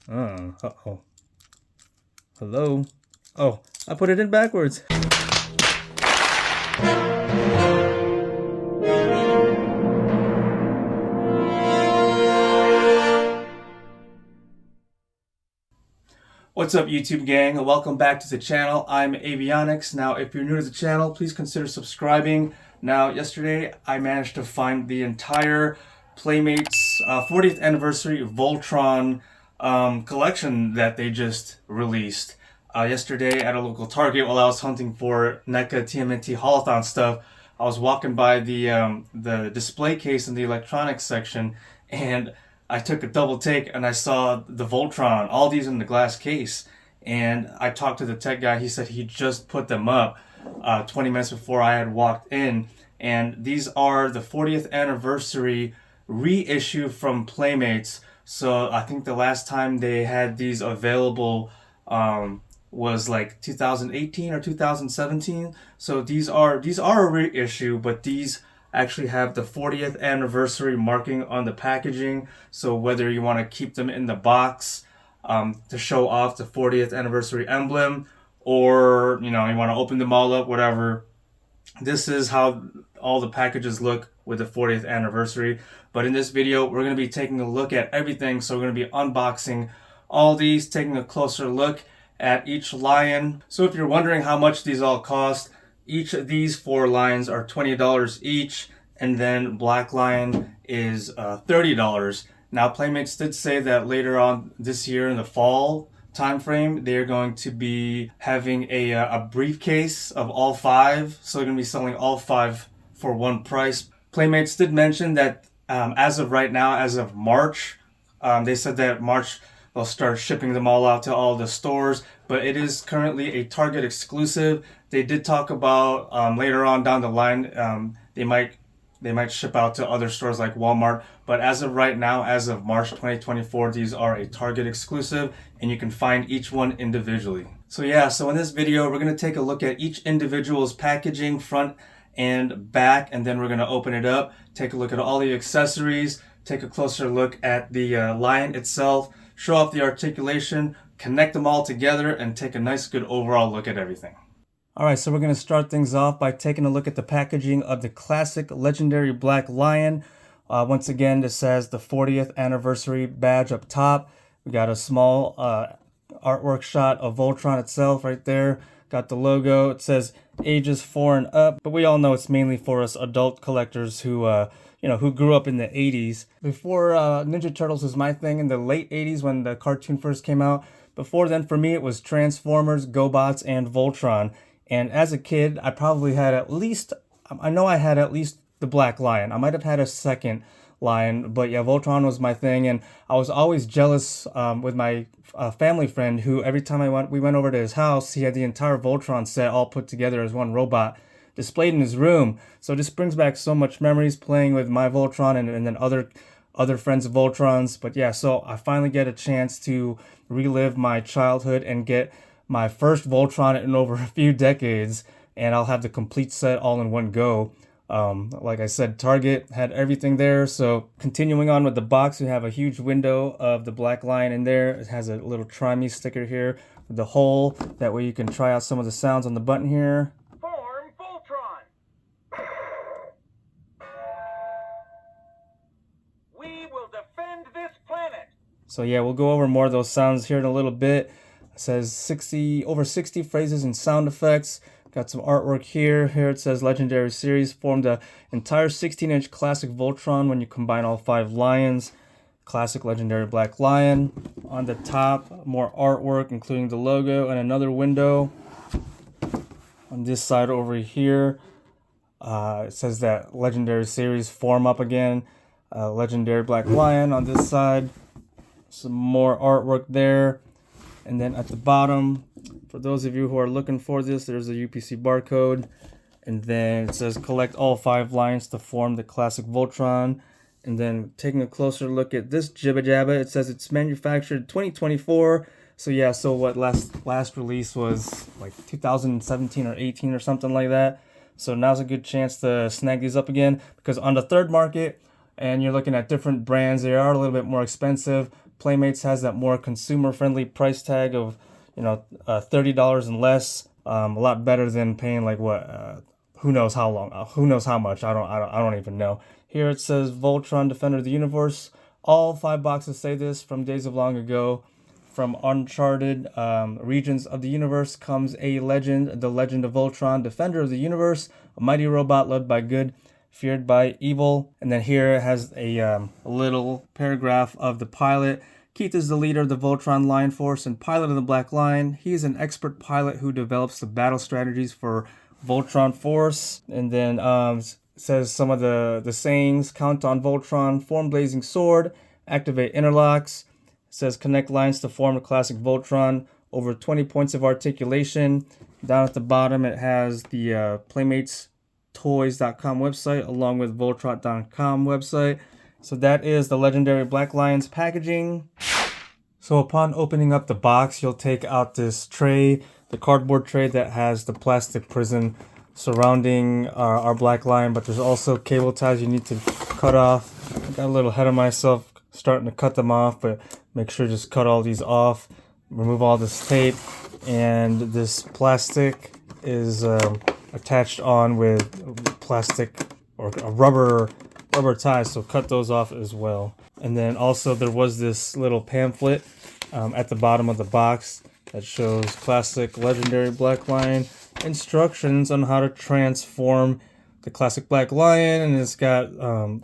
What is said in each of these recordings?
Uh-oh. Hello? Oh, I put it in backwards. What's up, YouTube gang? Welcome back to the channel. I'm Avionics. Now, if you're new to the channel, please consider subscribing. Now, yesterday, I managed to find the entire Playmates 40th anniversary Voltron collection that they just released. Yesterday at a local Target, while I was hunting for NECA TMNT Holothon stuff, I was walking by the display case in the electronics section, and I took a double take and I saw the Voltron, all these in the glass case. And I talked to the tech guy. He said he just put them up 20 minutes before I had walked in. And these are the 40th anniversary reissue from Playmates. So I think the last time they had these available was like 2018 or 2017. So these are a reissue, but these actually have the 40th anniversary marking on the packaging. So whether you want to keep them in the box to show off the 40th anniversary emblem, or you want to open them all up, whatever, this is how all the packages look with the 40th anniversary. But in this video, we're going to be taking a look at everything. So we're going to be unboxing all these, taking a closer look at each lion. So if you're wondering how much these all cost, each of these 4 lions are $20 each, and then Black Lion is $30. Now, Playmates did say that later on this year in the fall time frame, they're going to be having a briefcase of all 5. So they're going to be selling all 5 for one price. Playmates did mention that as of right now, as of March, they said that March they'll start shipping them all out to all the stores, but it is currently a Target exclusive. They did talk about later on down the line they might ship out to other stores like Walmart, but as of right now, as of March 2024, these are a Target exclusive, and you can find each one individually. So in this video, we're going to take a look at each individual's packaging, front and back, and then we're going to open it up, take a look at all the accessories, take a closer look at the lion itself, show off the articulation, connect them all together, and take a nice good overall look at everything. Alright, so we're going to start things off by taking a look at the packaging of the classic legendary Black Lion. Once again, this has the 40th anniversary badge up top. We got a small artwork shot of Voltron itself right there. Got the logo. It says ages 4 and up, but we all know it's mainly for us adult collectors who who grew up in the 80s. Before Ninja Turtles was my thing in the late 80s when the cartoon first came out. Before then, for me, it was Transformers, GoBots, and Voltron. And as a kid, I probably had at least the Black Lion. I might have had a second lion, but yeah, Voltron was my thing. And I was always jealous with my family friend who every time we went over to his house, he had the entire Voltron set all put together as one robot displayed in his room. So this brings back so much memories playing with my Voltron and then other friends of Voltrons. But yeah, so I finally get a chance to relive my childhood and get my first Voltron in over a few decades, and I'll have the complete set all in one go. Like I said, Target had everything there. So continuing on with the box, we have a huge window of the Black Lion in there. It has a little try me sticker here with the hole. That way you can try out some of the sounds on the button here. So yeah, we'll go over more of those sounds here in a little bit. It says over 60 phrases and sound effects. Got some artwork here. Here it says Legendary Series formed the entire 16-inch classic Voltron when you combine all 5 lions. Classic Legendary Black Lion. On the top, more artwork including the logo and another window. On this side over here, it says that Legendary Series form up again. Legendary Black Lion on this side. Some more artwork there, and then at the bottom, for those of you who are looking for this, there's a UPC barcode, and then it says collect all 5 lions to form the classic Voltron. And then taking a closer look at this jibba jabba, it says it's manufactured 2024. So yeah, so what last release was like 2017 or 18 or something like that. So now's a good chance to snag these up again, because on the third market, and you're looking at different brands, they are a little bit more expensive. Playmates has that more consumer-friendly price tag of, you know, $30 and less. A lot better than paying like what, who knows how long, who knows how much. I don't even know. Here it says Voltron, Defender of the Universe. All 5 boxes say this from days of long ago. From uncharted regions of the universe comes a legend, the legend of Voltron, Defender of the Universe, a mighty robot led by good, feared by evil. And then here it has a little paragraph of the pilot. Keith is the leader of the Voltron Lion Force and pilot of the Black Lion. He is an expert pilot who develops the battle strategies for Voltron Force. And then says some of the sayings: count on Voltron, form blazing sword, activate interlocks. It says connect lines to form a classic Voltron, over 20 points of articulation. Down at the bottom it has the PlaymatesToys.com website along with Voltron.com website. So that is the legendary Black Lion's packaging. So upon opening up the box, you'll take out this tray, the cardboard tray that has the plastic prison surrounding our Black Lion, but there's also cable ties you need to cut off. I got a little ahead of myself starting to cut them off, but make sure to just cut all these off. Remove all this tape, and this plastic is attached on with plastic or a rubber ties, so cut those off as well. And then also there was this little pamphlet at the bottom of the box that shows classic legendary Black Lion instructions on how to transform the classic Black Lion, and it's got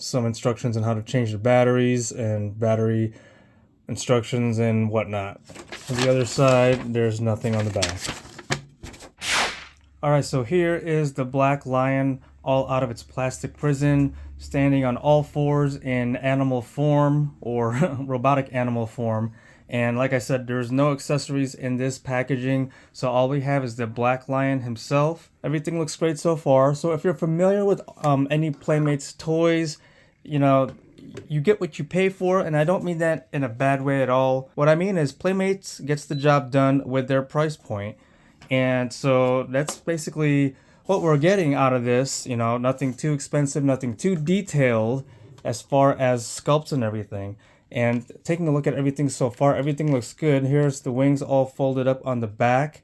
some instructions on how to change the batteries and battery instructions and whatnot. On the other side, there's nothing on the back. Alright, so here is the Black Lion all out of its plastic prison, standing on all fours in animal form or robotic animal form. And like I said, there's no accessories in this packaging, so all we have is the Black Lion himself. Everything looks great so far. So if you're familiar with any Playmates toys, you know, you get what you pay for, and I don't mean that in a bad way at all. What I mean is Playmates gets the job done with their price point. And so that's basically what we're getting out of this. You know, nothing too expensive, nothing too detailed as far as sculpts and everything. And taking a look at everything so far, everything looks good. Here's the wings all folded up on the back.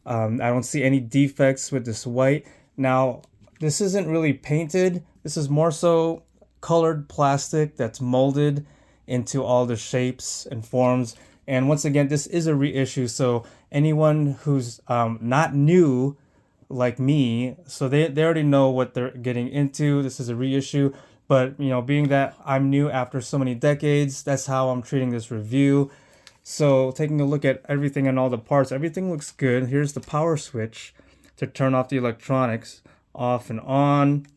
I don't see any defects with this white. Now, this isn't really painted. This is more so colored plastic that's molded into all the shapes and forms. And once again, this is a reissue, so anyone who's not new like me, so they already know what they're getting into. This is a reissue. But, you know, being that I'm new after so many decades, that's how I'm treating this review. So taking a look at everything and all the parts, everything looks good. Here's the power switch to turn off the electronics off and on.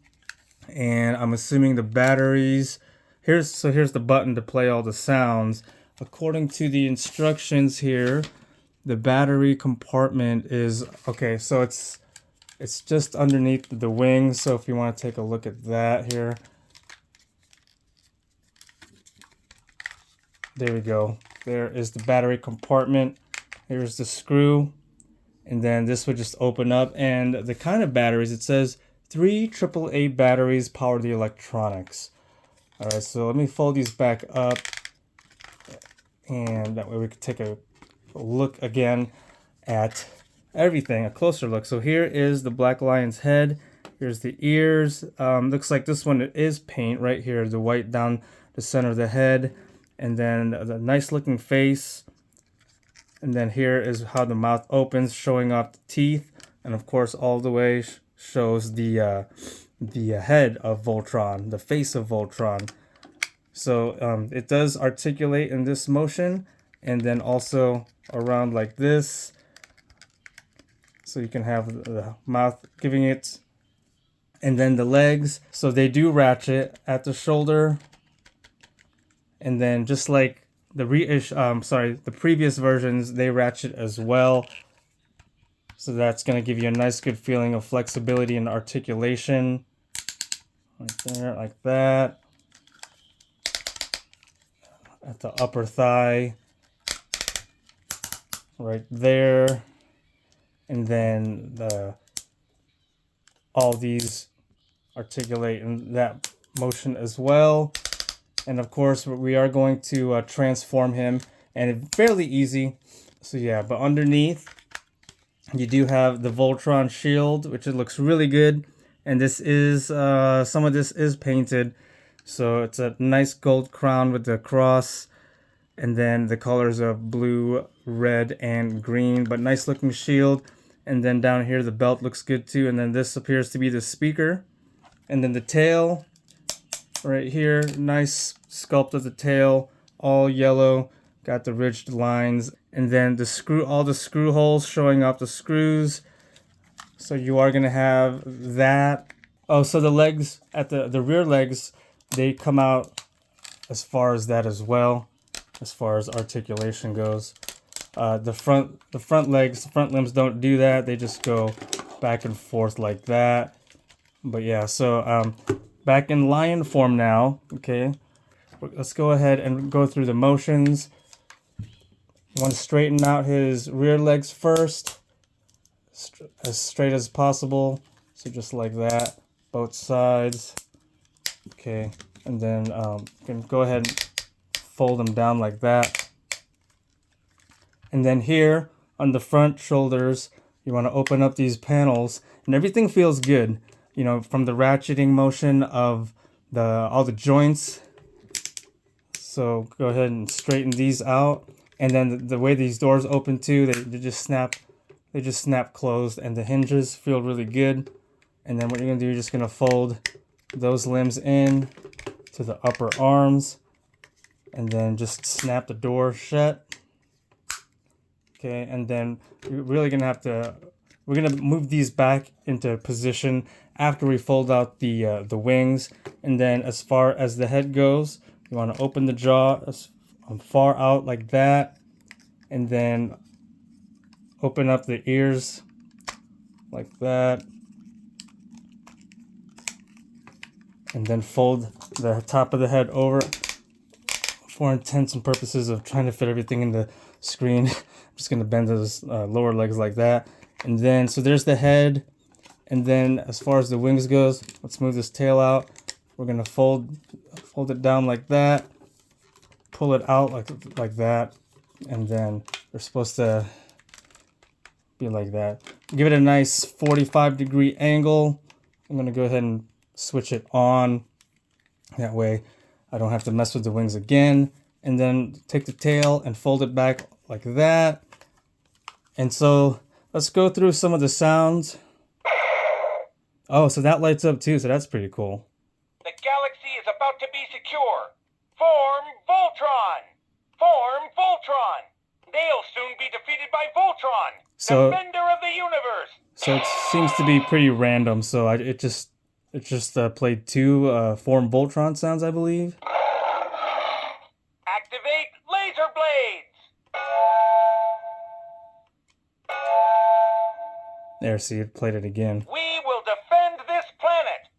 And I'm assuming the batteries. Here's the button to play all the sounds. According to the instructions here, the battery compartment is, okay, so it's just underneath the wings. So if you want to take a look at that here. There we go. There is the battery compartment. Here's the screw. And then this would just open up. And the kind of batteries, it says 3 AAA batteries power the electronics. Alright, so let me fold these back up. And that way we can take a look again at everything, a closer look. So here is the Black Lion's head. Here's the ears. Looks like this one is paint right here, the white down the center of the head. And then the nice looking face. And then here is how the mouth opens, showing off the teeth. And of course, all the way shows the head of Voltron, the face of Voltron. So it does articulate in this motion, and then also around like this. So you can have the mouth giving it. And then the legs, so they do ratchet at the shoulder. And then just like the the previous versions, they ratchet as well. So that's going to give you a nice good feeling of flexibility and articulation. Right there, like that. At the upper thigh. Right there. And then all these articulate in that motion as well. And of course, we are going to transform him, and it's fairly easy. So yeah, but underneath, you do have the Voltron shield, which it looks really good. And this is, some of this is painted. So it's a nice gold crown with the cross. And then the colors of blue, red, and green. But nice looking shield. And then down here, the belt looks good too. And then this appears to be the speaker. And then the tail right here, nice sculpt of the tail, all yellow, got the ridged lines, and then the screw, all the screw holes showing off the screws. So you are gonna have that. Oh, so the legs at the rear legs, they come out as far as that as well, as far as articulation goes. The front legs, the front limbs don't do that. They just go back and forth like that. But yeah, so back in lion form now, okay? Let's go ahead and go through the motions. You want to straighten out his rear legs first, as straight as possible. So just like that, both sides. Okay, and then you can go ahead and fold them down like that. And then here on the front shoulders, you want to open up these panels, and everything feels good. You know, from the ratcheting motion of all the joints. So go ahead and straighten these out. And then the way these doors open too, they just snap closed, and the hinges feel really good. And then what you're gonna do, you're just gonna fold those limbs in to the upper arms, and then just snap the door shut. Okay, and then you're really gonna have to, we're gonna move these back into position after we fold out the wings. And then as far as the head goes, you want to open the jaw as far out like that, and then open up the ears like that, and then fold the top of the head over for intents and purposes of trying to fit everything in the screen. I'm just going to bend those lower legs like that. And then, so there's the head. And then as far as the wings goes, let's move this tail out. We're going to fold it down like that. Pull it out like that. And then they're supposed to be like that. Give it a nice 45-degree angle. I'm going to go ahead and switch it on. That way I don't have to mess with the wings again. And then take the tail and fold it back like that. And so let's go through some of the sounds. Oh, so that lights up too, so that's pretty cool. The galaxy is about to be secure. Form Voltron! Form Voltron! They'll soon be defeated by Voltron, defender of the universe! So it seems to be pretty random, so it just played two Form Voltron sounds, I believe. Activate laser blades! There, see, it played it again. We will defend this planet!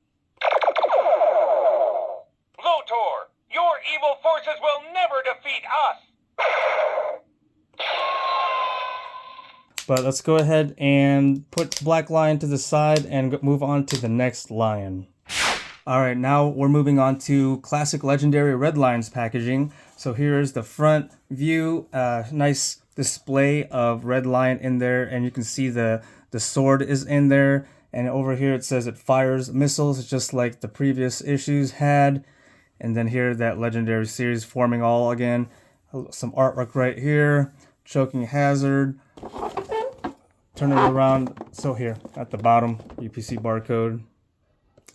Lotor, your evil forces will never defeat us! But let's go ahead and put Black Lion to the side and move on to the next lion. Alright, now we're moving on to classic legendary Red Lion's packaging. So here's the front view, nice display of Red Lion in there, and you can see the sword is in there. And over here it says it fires missiles just like the previous issues had. And then here that legendary series forming all again. Some artwork right here, choking hazard. Turn it around, so here at the bottom, UPC barcode,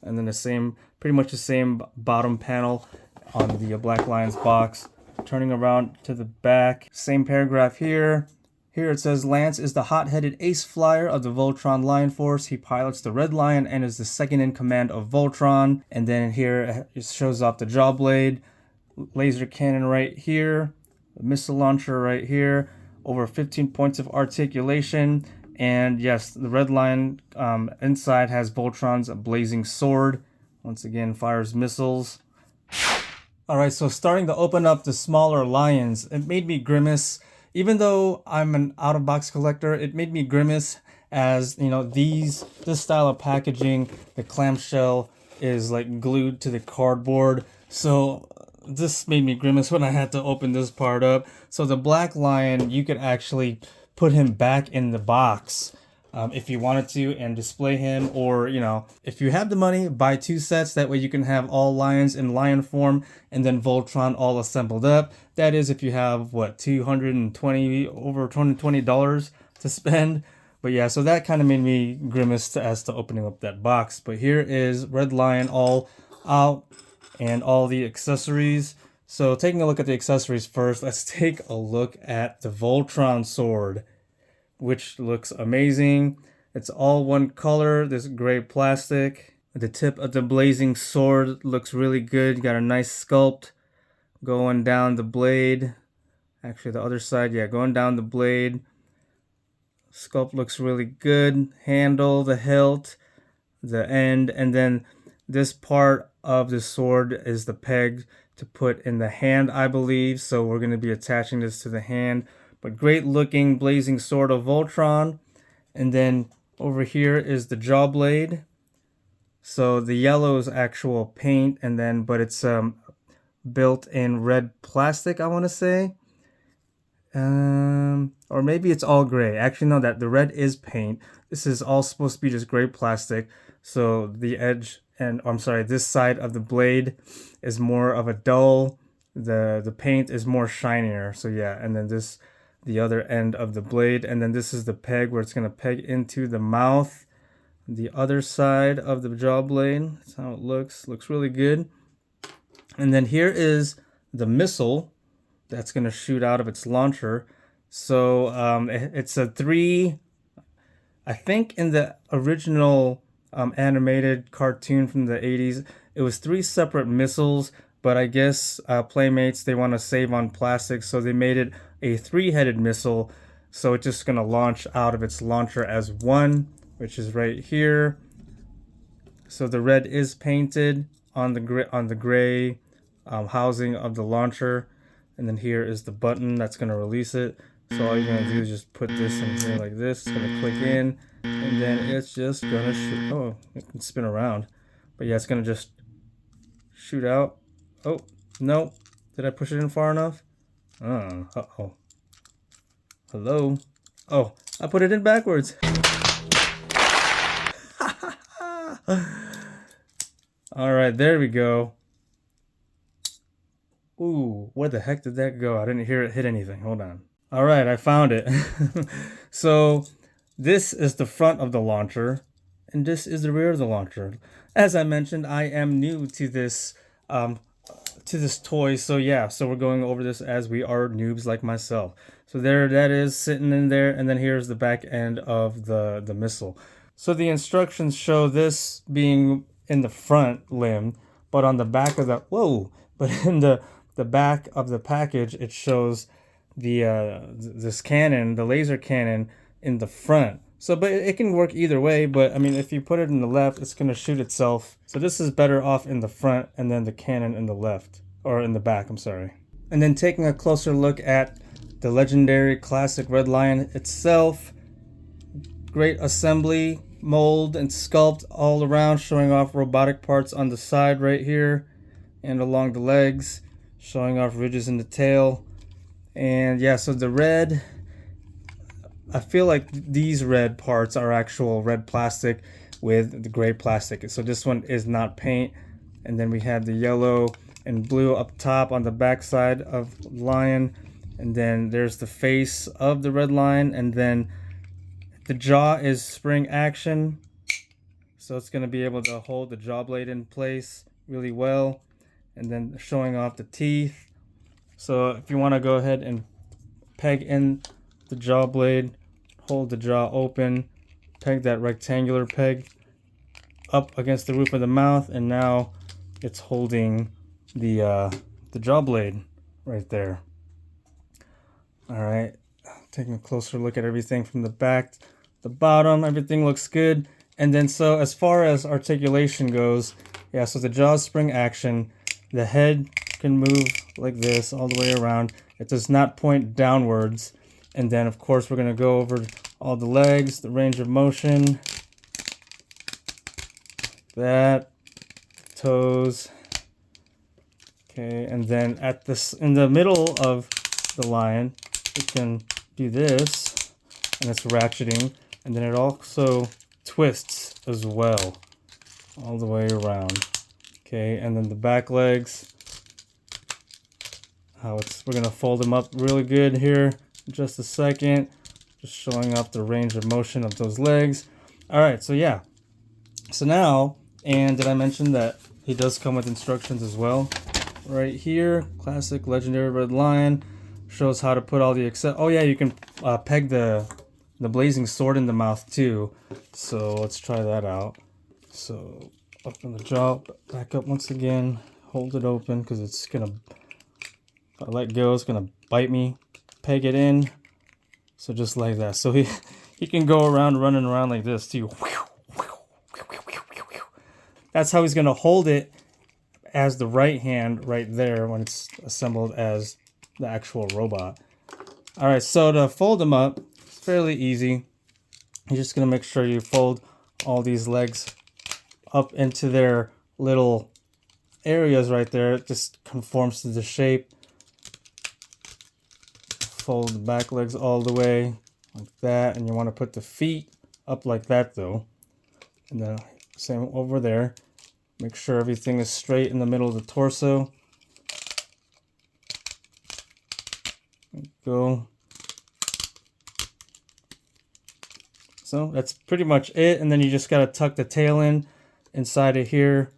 and then the same, pretty much the same bottom panel on the Black Lion's box. Turning around to the back, same paragraph here. Here it says, Lance is the hot-headed ace flyer of the Voltron Lion Force. He pilots the Red Lion and is the second in command of Voltron. And then here it shows off the jaw blade, laser cannon right here, the missile launcher right here, over 15 points of articulation. And yes, the Red Lion inside has Voltron's blazing sword. Once again, fires missiles. Alright, so starting to open up the smaller lions, it made me grimace. Even though I'm an out-of-box collector, it made me grimace as, you know, this style of packaging, the clamshell is like glued to the cardboard. So this made me grimace when I had to open this part up. So the Black Lion, you could actually put him back in the box if you wanted to and display him, or you know, if you have the money, buy 2 sets. That way you can have all lions in lion form and then Voltron all assembled up. That is if you have what, over $220 to spend. But yeah, so that kind of made me grimace as to opening up that box. But here is Red Lion all out and all the accessories. So taking a look at the accessories first, let's take a look at the Voltron sword, which looks amazing. It's all one color, this gray plastic. The tip of the blazing sword looks really good. Got a nice sculpt going down the blade. Actually, the other side, yeah, going down the blade. Sculpt looks really good. Handle, the hilt, the end, and then this part of the sword is the peg to put in the hand, I believe. So we're going to be attaching this to the hand. But great looking blazing sword of Voltron. And then over here is the jaw blade. So the yellow is actual paint, and then but it's built in red plastic, I want to say. Or maybe it's all gray. Actually, no, that the red is paint. This is all supposed to be just gray plastic. So the edge and I'm sorry, this side of the blade is more of a dull. The paint is more shinier. So yeah, and then this the other end of the blade, and then this is the peg where it's gonna peg into the mouth. The other side of the jaw blade. That's how it looks. Looks really good. And then here is the missile that's going to shoot out of its launcher. So it's a 3, I think in the original animated cartoon from the 80s, it was 3 separate missiles, but I guess Playmates, they want to save on plastic, so they made it a 3-headed missile. So it's just going to launch out of its launcher as one, which is right here. So the red is painted on the gray housing of the launcher. And then here is the button that's going to release it. So all you're going to do is just put this in here like this. It's going to click in. And then it's just going to shoot. Oh, it can spin around. But yeah, it's going to just shoot out. Oh, no. Did I push it in far enough? Uh-oh. Hello? Oh, I put it in backwards. All right, there we go. Ooh, where the heck did that go? I didn't hear it hit anything. Hold on. All right, I found it. So this is the front of the launcher, and this is the rear of the launcher. As I mentioned, I am new to this toy, so yeah, so we're going over this as we are noobs like myself. So there that is sitting in there, and then here's the back end of the missile. So the instructions show this being in the front limb, but on the back of in the back of the package, it shows this cannon, the laser cannon, in the front. So, but it can work either way. But I mean, if you put it in the left, it's gonna shoot itself. So this is better off in the front, and then the cannon in the left, or in the back. I'm sorry. And then taking a closer look at the legendary classic Red Lion itself. Great assembly, mold, and sculpt all around, showing off robotic parts on the side right here and along the legs, showing off ridges in the tail. And yeah, so the red, I feel like these red parts are actual red plastic with the gray plastic. So this one is not paint. And then we have the yellow and blue up top on the back side of Lion. And then there's the face of the Red Lion. And then the jaw is spring action. So it's going to be able to hold the jaw blade in place really well. And then showing off the teeth. So if you want to go ahead and peg in the jaw blade, hold the jaw open, peg that rectangular peg up against the roof of the mouth, and now it's holding the jaw blade right there. All right, taking a closer look at everything from the back, the bottom, everything looks good. And then so as far as articulation goes, yeah, so the jaw spring action. The head can move like this all the way around. It does not point downwards. And then, of course, we're going to go over all the legs, the range of motion. That, toes, Okay, and then at this, in the middle of the lion, we can do this, and it's ratcheting, and then it also twists as well, all the way around. Okay, and then the back legs, we're gonna fold them up really good here in just a second, just showing up the range of motion of those legs. All right, so yeah, so now, and did I mention that he does come with instructions as well? Right here, classic legendary red lion, shows how to put all the oh yeah, you can peg the blazing sword in the mouth too. So let's try that out. So open the jaw, back up once again, hold it open because it's gonna, if I let go, it's gonna bite me. Peg it in, so just like that. So he can go around running around like this too. That's how he's gonna hold it as the right hand right there when it's assembled as the actual robot. All right, so to fold them up, it's fairly easy. You're just gonna make sure you fold all these legs up into their little areas right there. It just conforms to the shape. Fold the back legs all the way like that, and you want to put the feet up like that though. And then same over there. Make sure everything is straight in the middle of the torso. Go. So that's pretty much it, and then you just gotta tuck the tail in inside of here.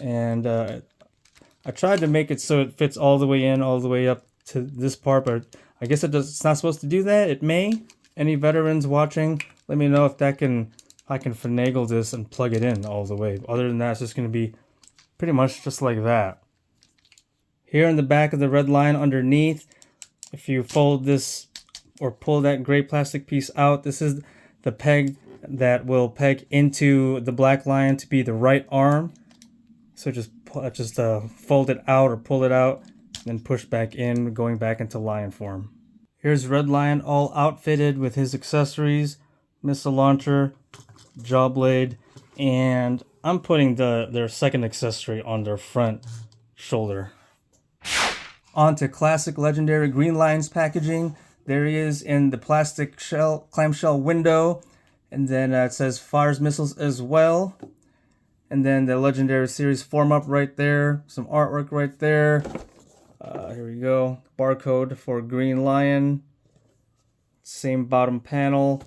And I tried to make it so it fits all the way in, all the way up to this part, but I guess it's not supposed to do that. It may. Any veterans watching, let me know if I can finagle this and plug it in all the way. Other than that, it's just going to be pretty much just like that. Here in the back of the red line underneath, if you fold this or pull that gray plastic piece out, this is the peg that will peg into the black lion to be the right arm. So just fold it out or pull it out, then push back in, going back into lion form. Here's Red Lion all outfitted with his accessories, missile launcher, jaw blade, and I'm putting their second accessory on their front shoulder. On to classic legendary Green Lion's packaging. There he is in the plastic clamshell window, and then it says fires missiles as well. And then the legendary series form up right there, some artwork right there. Here we go, barcode for Green Lion. Same bottom panel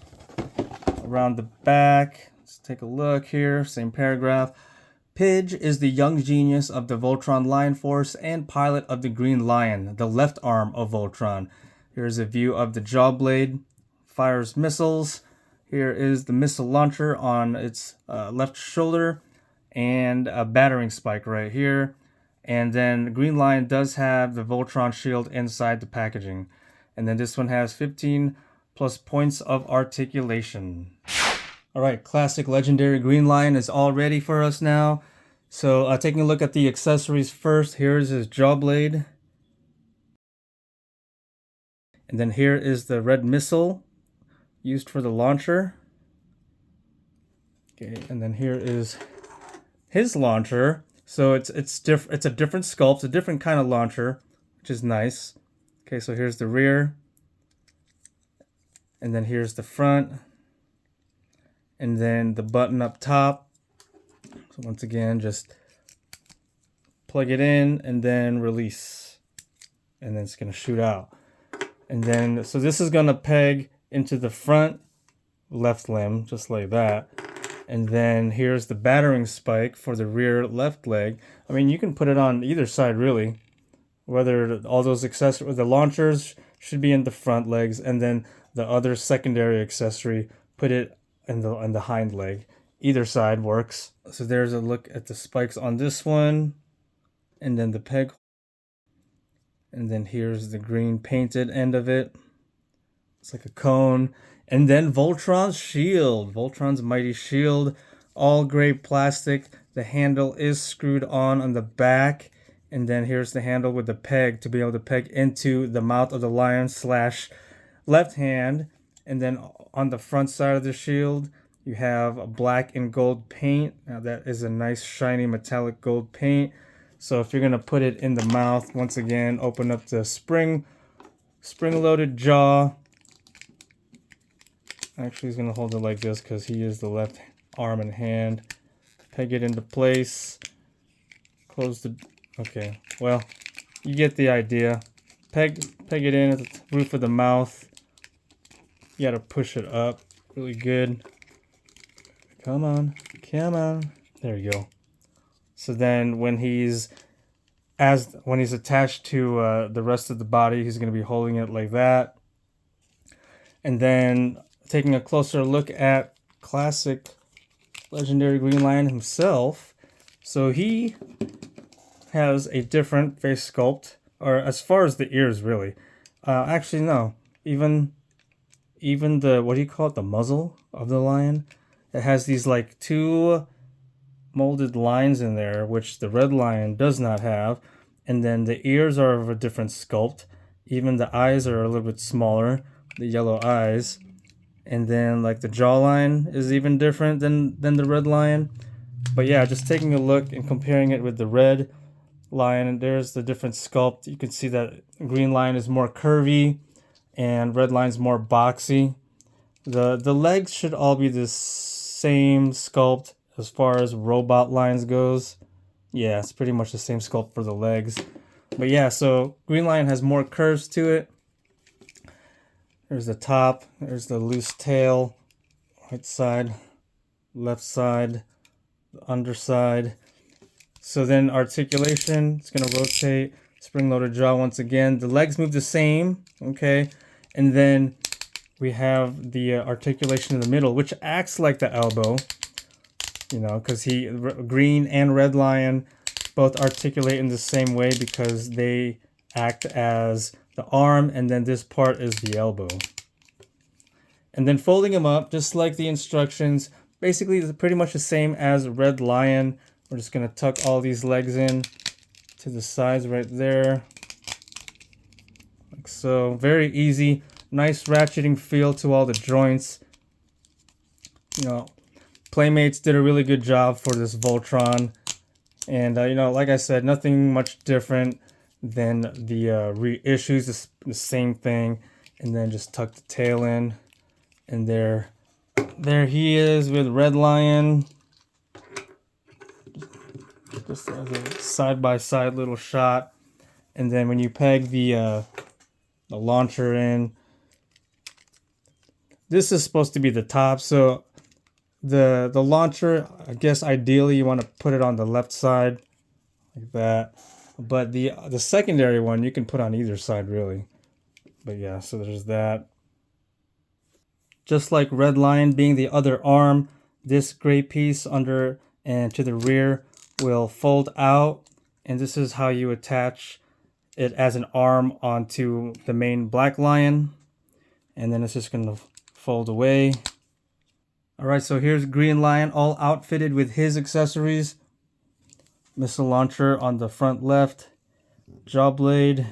around the back. Let's take a look here, same paragraph. Pidge is the young genius of the Voltron Lion Force and pilot of the Green Lion, the left arm of Voltron. Here's a view of the jaw blade, fires missiles. Here is the missile launcher on its left shoulder, and a battering spike right here. And then Green Lion does have the Voltron shield inside the packaging. And then this one has 15 plus points of articulation. Alright, classic legendary Green Lion is all ready for us now. So taking a look at the accessories first, here's his jaw blade. And then here is the red missile used for the launcher. Okay, and then here is his launcher. So it's a different sculpt, a different kind of launcher, which is nice. Okay, so here's the rear. And then here's the front. And then the button up top. So once again, just plug it in and then release. And then it's going to shoot out. And then, so this is going to peg into the front left limb, just like that. And then here's the battering spike for the rear left leg. I mean, you can put it on either side, really. Whether all those accessories, the launchers should be in the front legs, and then the other secondary accessory, put it in the hind leg. Either side works. So there's a look at the spikes on this one, and then the peg. And then here's the green painted end of it. It's like a cone. And then Voltron's shield, Voltron's mighty shield, all gray plastic. The handle is screwed on the back. And then here's the handle with the peg to be able to peg into the mouth of the lion / left hand. And then on the front side of the shield, you have a black and gold paint. Now that is a nice shiny metallic gold paint. So if you're gonna put it in the mouth, once again, open up the spring-loaded jaw. Actually, he's gonna hold it like this because he is the left arm and hand. Peg it into place. Close the. Okay, well, you get the idea. Peg it in at the roof of the mouth. You gotta push it up really good. Come on, come on. There you go. So then when he's attached to the rest of the body, he's gonna be holding it like that. And then taking a closer look at classic legendary Green Lion himself. So he has a different face sculpt, or as far as the ears, really. Actually, no. Even the, what do you call it, the muzzle of the lion, it has these like two molded lines in there, which the red lion does not have. And then the ears are of a different sculpt. Even the eyes are a little bit smaller, the yellow eyes. And then like the jawline is even different than the red lion. But yeah, just taking a look and comparing it with the red lion, and there's the different sculpt. You can see that Green Lion is more curvy and red lion's more boxy. The legs should all be the same sculpt as far as robot lines goes. Yeah, it's pretty much the same sculpt for the legs. But yeah, so Green Lion has more curves to it. There's the top, there's the loose tail, right side, left side, the underside. So then articulation, it's going to rotate, spring-loaded jaw once again. The legs move the same, okay? And then we have the articulation in the middle, which acts like the elbow, you know, because Green and Red Lion both articulate in the same way because they act as the arm, and then this part is the elbow. And then folding them up, just like the instructions, basically it's pretty much the same as Red Lion. We're just going to tuck all these legs in to the sides right there. Like so. Very easy. Nice ratcheting feel to all the joints. You know, Playmates did a really good job for this Voltron. And, you know, like I said, nothing much different than the reissues. The same thing. And then just tuck the tail in. And there he is with Red Lion. Just as a side-by-side little shot. And then when you peg the launcher in, this is supposed to be the top. So the launcher, I guess ideally you want to put it on the left side like that. But the secondary one you can put on either side really. But yeah, so there's that. Just like Red Lion being the other arm, this gray piece under and to the rear will fold out, and this is how you attach it as an arm onto the main Black Lion, and then it's just going to fold away. Alright, so here's Green Lion all outfitted with his accessories. Missile launcher on the front left, jaw blade,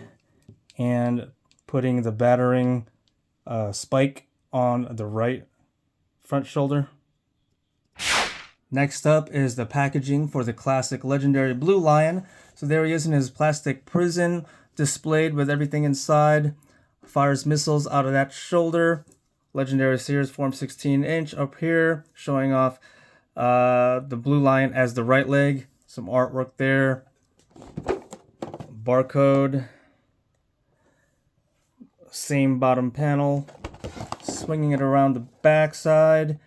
and putting the battering spike on the right front shoulder. Next up is the packaging for the classic legendary Blue Lion. So there he is in his plastic prison, displayed with everything inside. Fires missiles out of that shoulder. Legendary Sears Form 16" up here, showing off the Blue Lion as the right leg. Some artwork there. Barcode. Same bottom panel. Swinging it around the back side.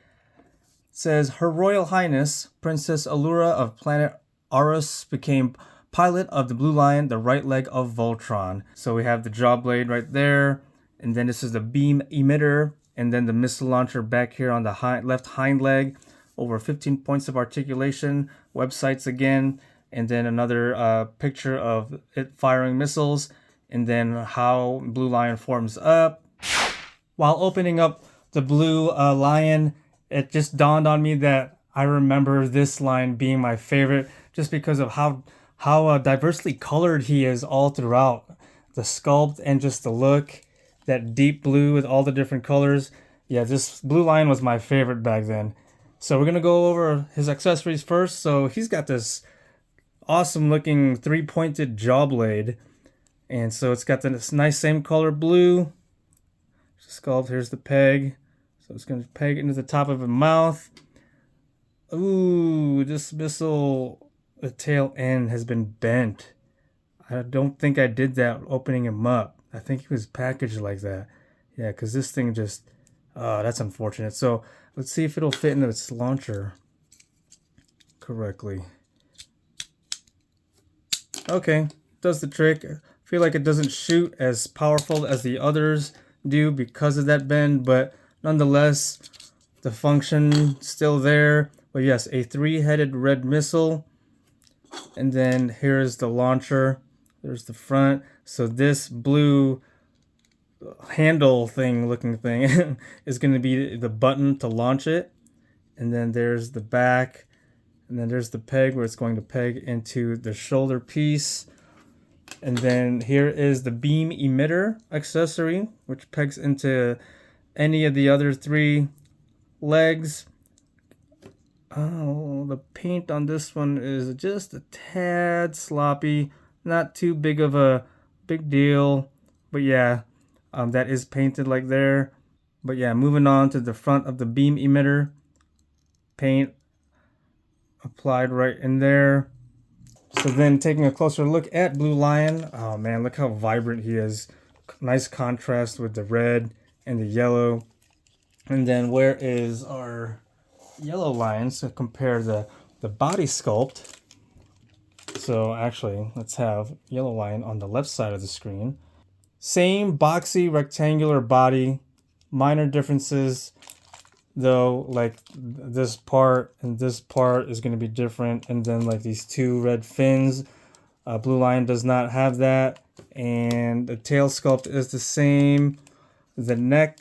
Says, Her Royal Highness, Princess Allura of planet Arus, became pilot of the Blue Lion, the right leg of Voltron. So we have the jaw blade right there, and then this is the beam emitter, and then the missile launcher back here on the left hind leg. Over 15 points of articulation, websites again, and then another picture of it firing missiles, and then how Blue Lion forms up. While opening up the Blue Lion, it just dawned on me that I remember this line being my favorite just because of how diversely colored he is all throughout. The sculpt and just the look, that deep blue with all the different colors. Yeah, this Blue Lion was my favorite back then. So we're going to go over his accessories first. So he's got this awesome looking 3-pointed jaw blade. And so it's got this nice same color blue sculpt. Here's the peg. So it's going to peg into the top of the mouth. Ooh, this missile, the tail end has been bent. I don't think I did that opening him up. I think he was packaged like that. Yeah, because this thing just... Oh, that's unfortunate. So let's see if it'll fit into its launcher correctly. Okay, does the trick. I feel like it doesn't shoot as powerful as the others do because of that bend, but nonetheless, the function still there. But yes, a 3-headed red missile. And then here's the launcher. There's the front. So this blue handle thing looking thing is going to be the button to launch it. And then there's the back. And then there's the peg where it's going to peg into the shoulder piece. And then here is the beam emitter accessory, which pegs into any of the other 3 legs. Oh, the paint on this one is just a tad sloppy. Not too big of a big deal. But yeah, that is painted like there. But yeah, moving on to the front of the beam emitter. Paint applied right in there. So then taking a closer look at Blue Lion. Oh man, look how vibrant he is. Nice contrast with the red and the yellow. And then where is our Yellow Lion? So compare the body sculpt. So actually, let's have Yellow Lion on the left side of the screen. Same boxy rectangular body. Minor differences though, like this part and this part is going to be different, and then like these 2 red fins. Blue Lion does not have that, and the tail sculpt is the same. The neck,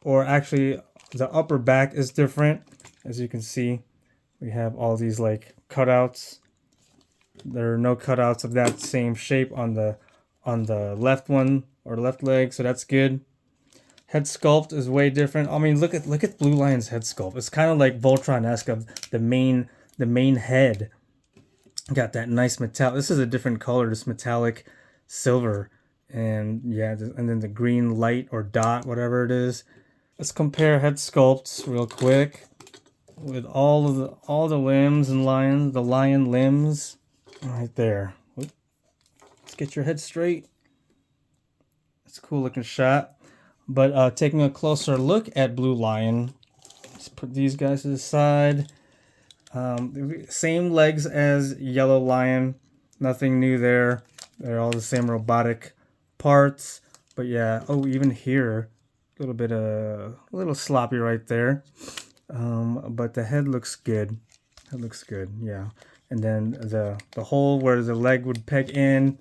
or actually the upper back, is different. As you can see, we have all these like cutouts. There are no cutouts of that same shape on the left one or left leg, so that's good. Head sculpt is way different. I mean, look at Blue Lion's head sculpt. It's kind of like Voltron-esque of the main head. Got that nice metallic. This is a different color, this metallic silver, and yeah, and then the green light or dot, whatever it is. Let's compare head sculpts real quick with all the limbs and the lion limbs right there. Let's get your head straight. It's a cool looking shot. But taking a closer look at Blue Lion, let's put these guys to the side. Same legs as Yellow Lion, nothing new there. They're all the same robotic parts. But yeah, oh, even here, a little sloppy right there. But the head looks good. It looks good, yeah. And then the hole where the leg would peg in.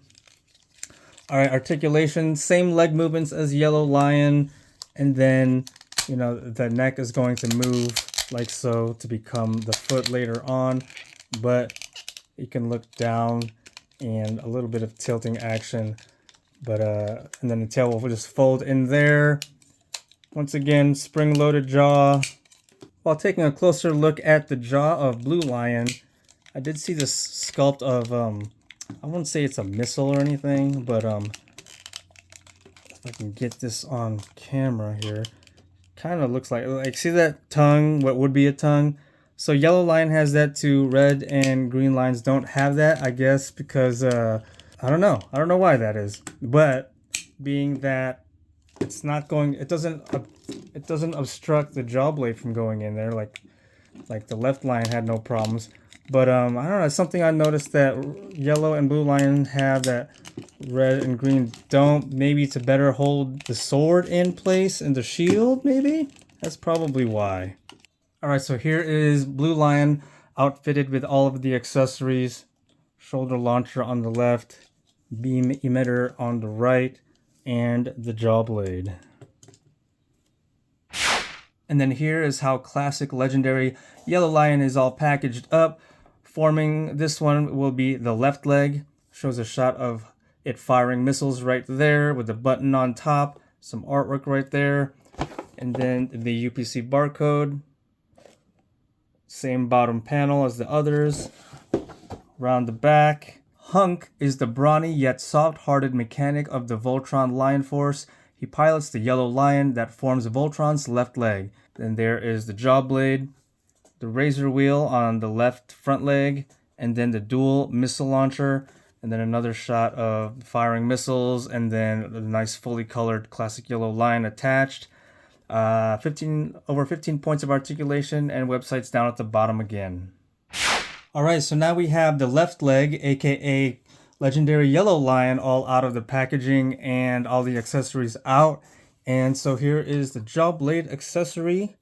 All right, articulation, same leg movements as Yellow Lion, and then, you know, the neck is going to move like so to become the foot later on, but you can look down and a little bit of tilting action, but and then the tail will just fold in there. Once again, spring-loaded jaw. While taking a closer look at the jaw of Blue Lion, I did see this sculpt of I wouldn't say it's a missile or anything, but if I can get this on camera here, kind of looks like see that tongue, what would be a tongue? So Yellow Lion has that too. Red and green lions don't have that, I guess, because I don't know why that is. But being that it's not going, it doesn't obstruct the jaw blade from going in there like the left lion had no problems. But I don't know, it's something I noticed that Yellow and Blue Lion have that red and green don't. Maybe to better hold the sword in place and the shield, maybe? That's probably why. Alright, so here is Blue Lion outfitted with all of the accessories. Shoulder launcher on the left, beam emitter on the right, and the jaw blade. And then here is how classic legendary Yellow Lion is all packaged up. Forming this one will be the left leg. Shows a shot of it firing missiles right there with the button on top. Some artwork right there. And then the UPC barcode. Same bottom panel as the others. Around the back, Hunk is the brawny yet soft-hearted mechanic of the Voltron Lion Force. He pilots the yellow lion that forms Voltron's left leg. Then there is the jaw blade, the razor wheel on the left front leg, and then the dual missile launcher, and then another shot of firing missiles, and then a nice fully colored classic yellow lion attached. Over 15 points of articulation, and websites down at the bottom again. Alright, so now we have the left leg, aka legendary yellow lion, all out of the packaging and all the accessories out. And so here is the jaw blade accessory.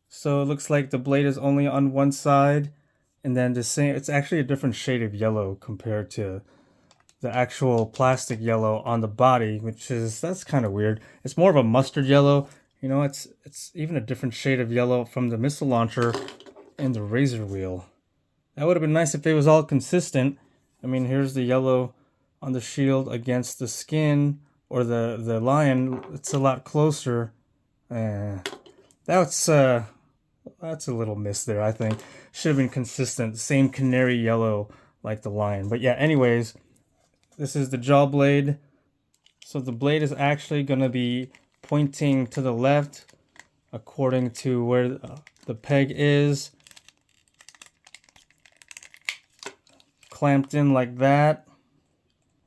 So it looks like the blade is only on one side, and then the same, it's actually a different shade of yellow compared to the actual plastic yellow on the body, that's kind of weird. It's more of a mustard yellow. You know, it's even a different shade of yellow from the missile launcher and the razor wheel. That would have been nice if it was all consistent. I mean, here's the yellow on the shield against the skin or the lion. It's a lot closer. That's a little miss there, I think. Should have been consistent. Same canary yellow like the lion. But yeah, anyways, this is the jaw blade. So the blade is actually going to be pointing to the left according to where the peg is. Clamped in like that.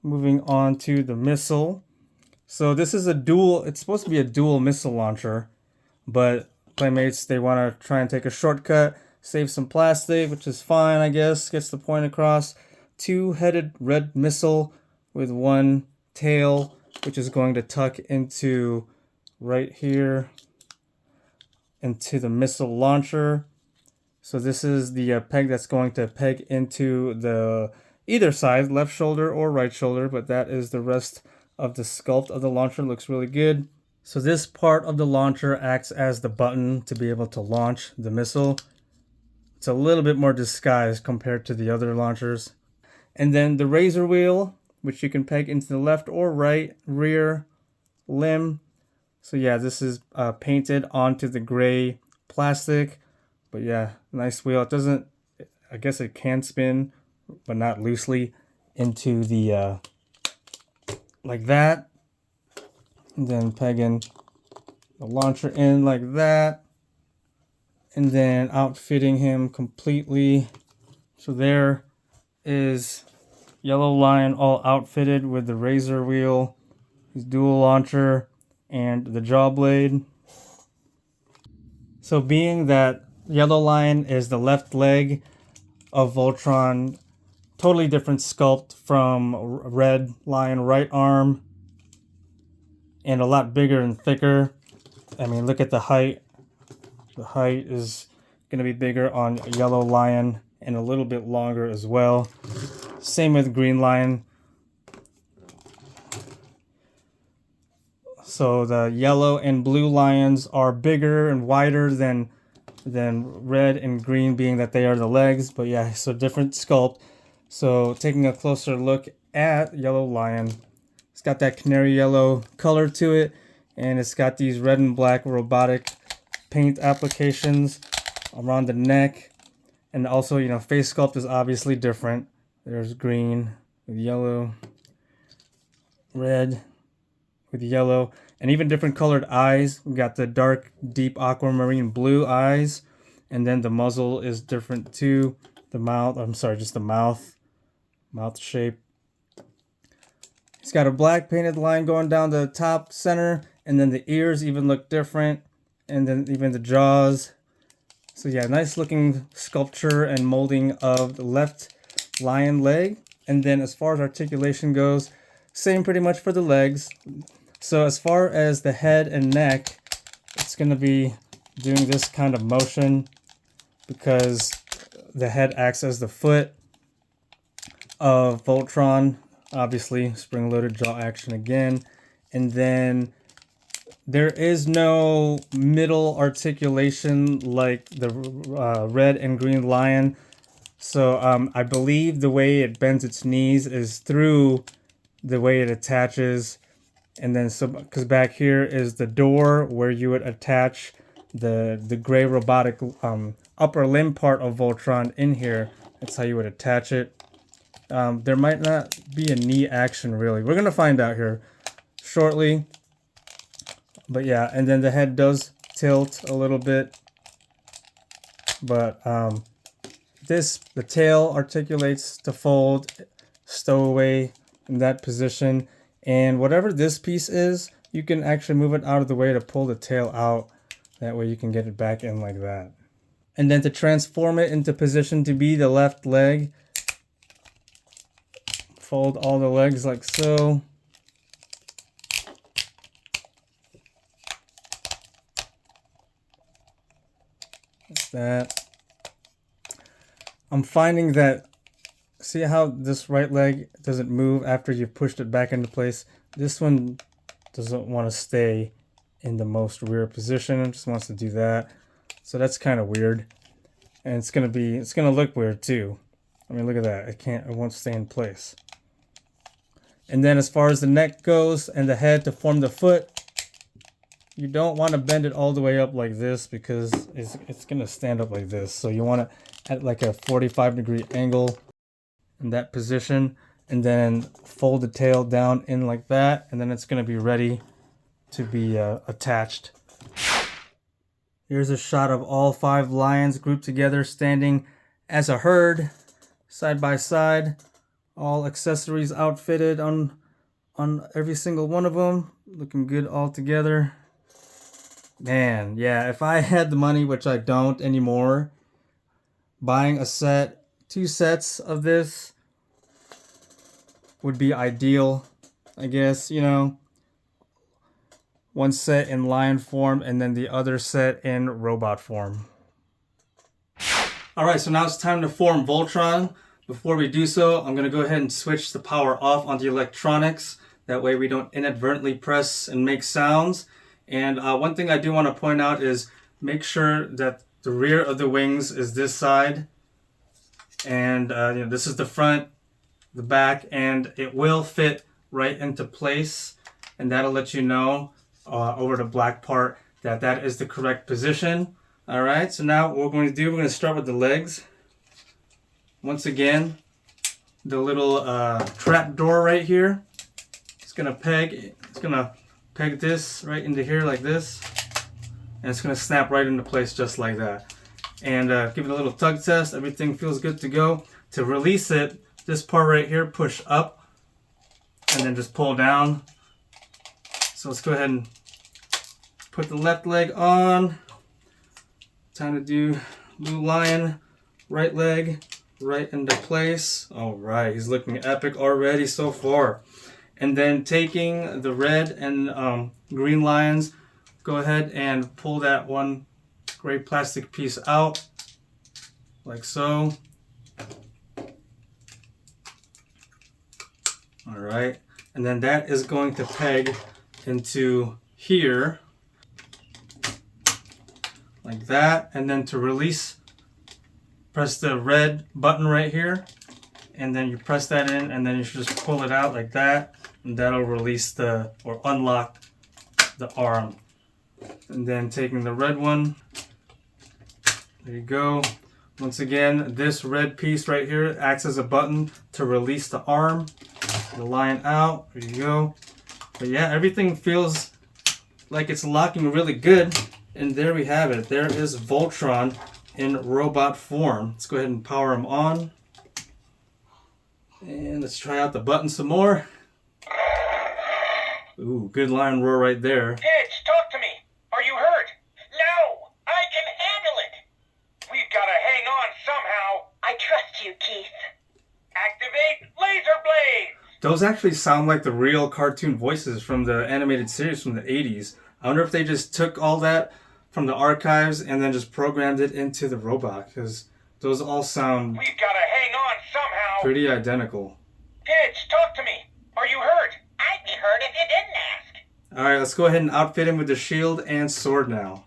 Moving on to the missile. So this is it's supposed to be a dual missile launcher, but Playmates, they want to try and take a shortcut, save some plastic, which is fine, I guess, gets the point across. Two-headed red missile with one tail, which is going to tuck into right here into the missile launcher. So this is the peg that's going to peg into the either side, left shoulder or right shoulder, but that is the rest of the sculpt of the launcher. Looks really good. So this part of the launcher acts as the button to be able to launch the missile. It's a little bit more disguised compared to the other launchers. And then the razor wheel, which you can peg into the left or right rear limb. So yeah, this is painted onto the gray plastic. But yeah, nice wheel. It doesn't, I guess it can spin, but not loosely, into the, like that. And then pegging the launcher in like that. And then outfitting him completely. So there is yellow lion all outfitted with the razor wheel, his dual launcher, and the jaw blade. So being that yellow lion is the left leg of Voltron, totally different sculpt from red lion right arm, and a lot bigger and thicker. I mean, look at the height. The height is going to be bigger on yellow lion and a little bit longer as well. Same with green lion. So the yellow and blue lions are bigger and wider than red and green, being that they are the legs. But yeah, so different sculpt. So taking a closer look at yellow lion, it's got that canary yellow color to it, and it's got these red and black robotic paint applications around the neck. And also, you know, face sculpt is obviously different. There's green with yellow, red with yellow, and even different colored eyes. We got the dark, deep aquamarine blue eyes, and then the muzzle is different too. The mouth, I'm sorry, just the mouth shape. It's got a black painted line going down the top center, and then the ears even look different, and then even the jaws. So yeah, nice looking sculpture and molding of the left lion leg. And then as far as articulation goes, same pretty much for the legs. So as far as the head and neck, it's going to be doing this kind of motion because the head acts as the foot of Voltron. Obviously, spring-loaded jaw action again. And then there is no middle articulation like the red and green lion. So I believe the way it bends its knees is through the way it attaches. And then, so because back here is the door where you would attach the gray robotic upper limb part of Voltron in here. That's how you would attach it. There might not be a knee action really. We're gonna find out here shortly. But yeah, and then the head does tilt a little bit. But the tail articulates to fold, stow away in that position. And whatever this piece is, you can actually move it out of the way to pull the tail out. That way you can get it back in like that. And then to transform it into position to be the left leg, fold all the legs like so. Like that. I'm finding that, see how this right leg doesn't move after you've pushed it back into place? This one doesn't want to stay in the most rear position. It just wants to do that. So that's kind of weird. And it's gonna look weird too. I mean, look at that. It won't stay in place. And then as far as the neck goes and the head to form the foot, you don't want to bend it all the way up like this because it's gonna stand up like this. So you want to at like a 45-degree angle in that position, and then fold the tail down in like that, and then it's going to be ready to be attached. Here's a shot of all 5 lions grouped together, standing as a herd, side by side, all accessories outfitted on every single one of them, looking good all together. Man, yeah, if I had the money, which I don't anymore, buying a set, 2 sets of this would be ideal, I guess, you know. One set in lion form and then the other set in robot form. Alright, so now it's time to form Voltron. Before we do so, I'm going to go ahead and switch the power off on the electronics. That way we don't inadvertently press and make sounds. And one thing I do want to point out is make sure that the rear of the wings is this side. And you know, this is the front, the back, and it will fit right into place. And that'll let you know over the black part that is the correct position. Alright, so now what we're going to do, we're going to start with the legs. Once again, the little trap door right here. It's going to peg this right into here like this. And it's going to snap right into place just like that. And give it a little tug test. Everything feels good to go. To release it, this part right here, push up and then just pull down. So let's go ahead and put the left leg on. Time to do blue lion, right leg, right into place. All right, he's looking epic already so far. And then taking the red and green lions, go ahead and pull that one gray plastic piece out, like so. All right, and then that is going to peg into here, like that. And then to release, press the red button right here, and then you press that in, and then you should just pull it out like that, and that'll release or unlock the arm. And then taking the red one, there you go. Once again, this red piece right here acts as a button to release the arm, the lion out. There you go. But yeah, everything feels like it's locking really good. And there we have it. There is Voltron in robot form. Let's go ahead and power him on. And let's try out the button some more. Ooh, good lion roar right there. Kids, talk to me. Are you hurt? No, I can handle it. We've got to hang on somehow. I trust you, Keith. Activate laser blades. Those actually sound like the real cartoon voices from the animated series from the 80s. I wonder if they just took all that from the archives and then just programmed it into the robot, because those all sound We've got to hang on somehow. pretty identical. Kids, talk to me. Are you hurt? I'd be hurt if you didn't ask. Alright, let's go ahead and outfit him with the shield and sword now.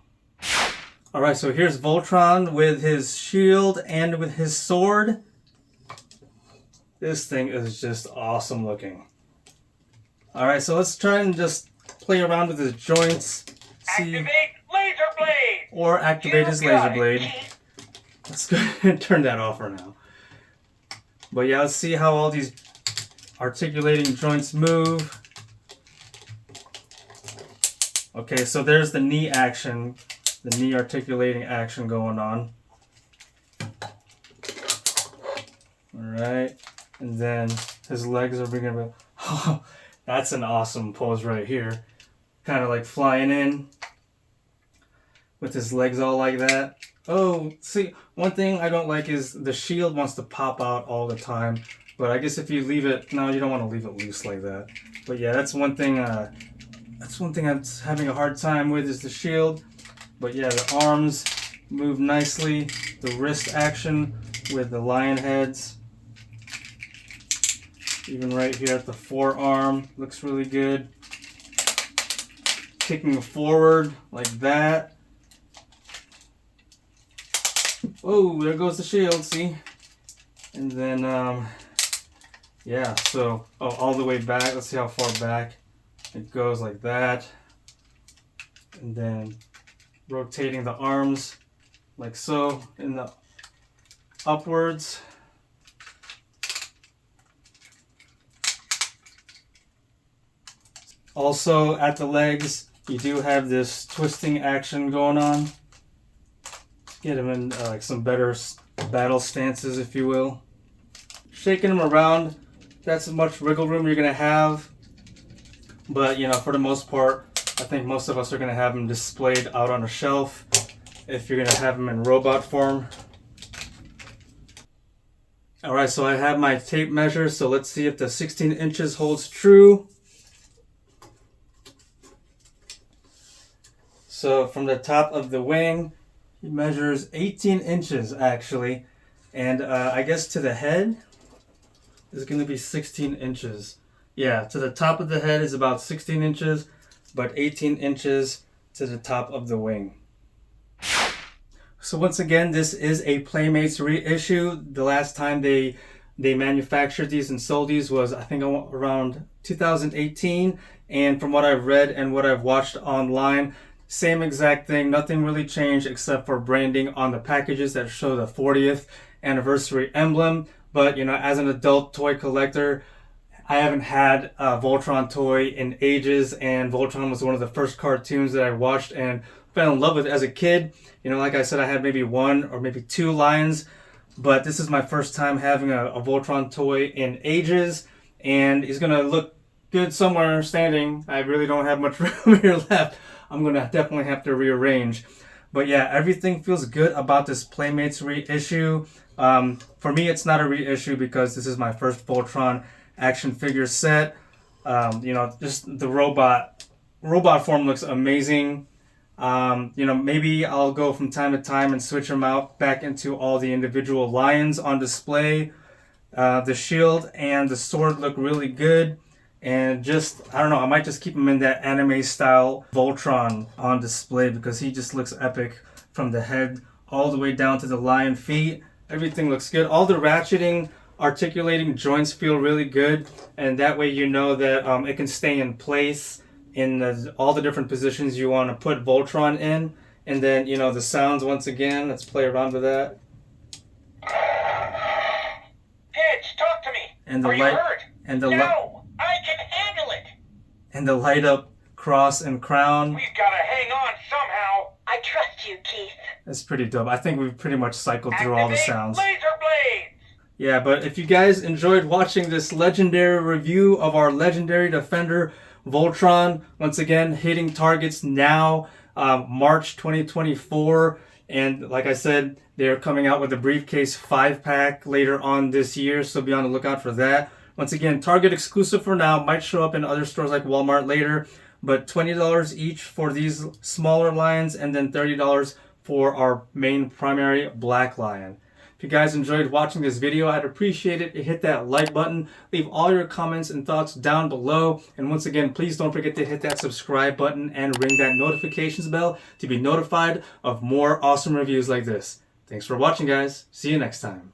Alright, so here's Voltron with his shield and with his sword. This thing is just awesome looking. Alright, so let's try and just play around with his joints. See, Activate laser blade. or activate his You laser got it, blade. Keith. Let's go ahead and turn that off for now. But yeah, let's see how all these articulating joints move. Okay, so there's the knee action, the knee articulating action going on. Alright, and then his legs are bringing it. Oh, that's an awesome pose right here. Kind of like flying in with his legs all like that. Oh, see, one thing I don't like is the shield wants to pop out all the time. But I guess if you leave it, no, you don't want to leave it loose like that. But yeah, that's one thing I'm having a hard time with is the shield. But yeah, the arms move nicely. The wrist action with the lion heads. Even right here at the forearm, looks really good. Kicking forward like that. Oh, there goes the shield, see? And then, yeah, so, all the way back. Let's see how far back it goes, like that. And then rotating the arms like so in the upwards. Also at the legs, you do have this twisting action going on. Get him in like some better battle stances, if you will. Shaking him around, that's as much wiggle room you're going to have. But, you know, for the most part, I think most of us are going to have him displayed out on a shelf if you're going to have him in robot form. Alright, so I have my tape measure, so let's see if the 16 inches holds true. So from the top of the wing, he measures 18 inches actually. And I guess to the head is going to be 16 inches. Yeah, to the top of the head is about 16 inches, but 18 inches to the top of the wing. So once again, this is a Playmates reissue. The last time they manufactured these and sold these was, I think, around 2018. And from what I've read and what I've watched online, same exact thing. Nothing really changed except for branding on the packages that show the 40th anniversary emblem. But, you know, as an adult toy collector, I haven't had a Voltron toy in ages, and Voltron was one of the first cartoons that I watched and fell in love with as a kid. You know, like I said, I had maybe one or maybe two lions, but this is my first time having a Voltron toy in ages, and he's gonna look good somewhere standing. I really don't have much room here left. I'm gonna definitely have to rearrange. But yeah, everything feels good about this Playmates reissue. For me, it's not a reissue because this is my first Voltron action figure set. You know, just the robot form looks amazing. You know, maybe I'll go from time to time and switch them out back into all the individual lions on display. The shield and the sword look really good. And just, I don't know, I might just keep him in that anime style Voltron on display because he just looks epic from the head all the way down to the lion feet. Everything looks good. All the ratcheting, articulating joints feel really good. And that way you know that it can stay in place in all the different positions you want to put Voltron in. And then, you know, the sounds once again, let's play around with that. Pitch, talk to me. And the Are you light, hurt? and the No, I can handle it. And the light up cross and crown. We've got to hang on somehow. I trust you, Keith. That's pretty dope. I think we've pretty much cycled through all the Activate sounds. laser blades. Yeah, but if you guys enjoyed watching this legendary review of our legendary Defender Voltron, once again, hitting targets now, March 2024. And like I said, they're coming out with a briefcase 5-pack later on this year, so be on the lookout for that. Once again, Target exclusive for now, might show up in other stores like Walmart later, but $20 each for these smaller lions, and then $30 for our main primary black lion. If you guys enjoyed watching this video, I'd appreciate it if you hit that like button, leave all your comments and thoughts down below, and once again, please don't forget to hit that subscribe button and ring that notifications bell to be notified of more awesome reviews like this. Thanks for watching, guys. See you next time.